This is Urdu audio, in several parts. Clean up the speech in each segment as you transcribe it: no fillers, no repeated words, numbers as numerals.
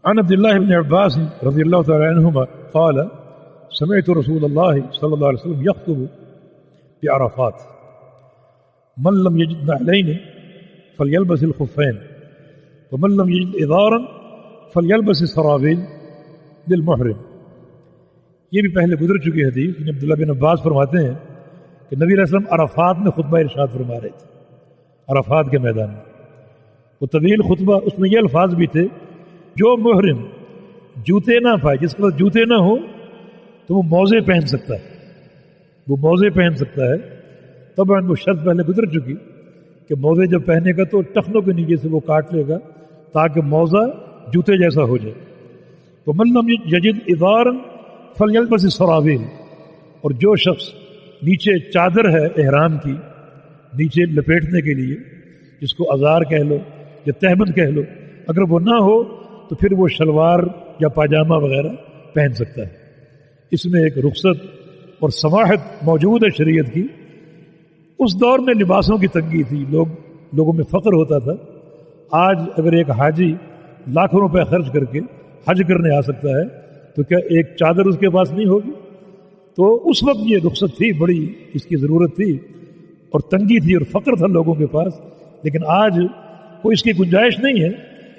عن عبد الله بن عباس رضي الله تعالى عنهما قال سمعت رسول الله صلى الله عليه وسلم يخطب بعرفات من لم يجد نعلين فليلبس الخفين ومن لم يجد إزارا فليلبس السراويل للمحرم. یہ بھی پہلے گزر چکی حدیث. عبداللہ بن عباس فرماتے ہیں کہ نبی علیہ السلام عرفات میں خطبہ ارشاد فرما رہے تھے. عرفات کے میدان میں وہ طویل خطبہ، اس میں یہ الفاظ بھی تھے جو محرم جوتے نہ پائے، جس کے پاس جوتے نہ ہو تو وہ موزے پہن سکتا ہے، وہ موزے پہن سکتا ہے. طبعاً وہ شرط پہلے گزر چکی کہ موزے جب پہنے گا تو ٹخنوں کے نیچے سے وہ کاٹ لے گا تاکہ موزہ جوتے جیسا ہو جائے. تو من لم یجد ازارا فلیلبس السراویل، اور جو شخص نیچے چادر ہے احرام کی نیچے لپیٹنے کے لیے، جس کو ازار کہہ لو یا تہبند کہہ لو، اگر وہ نہ ہو تو پھر وہ شلوار یا پاجامہ وغیرہ پہن سکتا ہے. اس میں ایک رخصت اور سماحت موجود ہے شریعت کی. اس دور میں لباسوں کی تنگی تھی، لوگوں میں فقر ہوتا تھا. آج اگر ایک حاجی لاکھوں روپے خرچ کر کے حج کرنے آ سکتا ہے تو کیا ایک چادر اس کے پاس نہیں ہوگی؟ تو اس وقت یہ رخصت تھی، بڑی اس کی ضرورت تھی اور تنگی تھی اور فقر تھا لوگوں کے پاس. لیکن آج کوئی اس کی گنجائش نہیں ہے،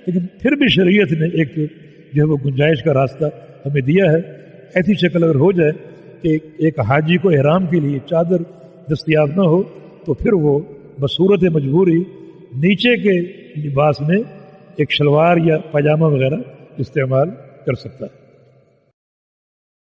لیکن پھر بھی شریعت نے ایک جو ہے وہ گنجائش کا راستہ ہمیں دیا ہے. ایسی شکل اگر ہو جائے کہ ایک حاجی کو احرام کے لیے چادر دستیاب نہ ہو تو پھر وہ بصورت مجبوری نیچے کے لباس میں ایک شلوار یا پاجامہ وغیرہ استعمال کر سکتا ہے.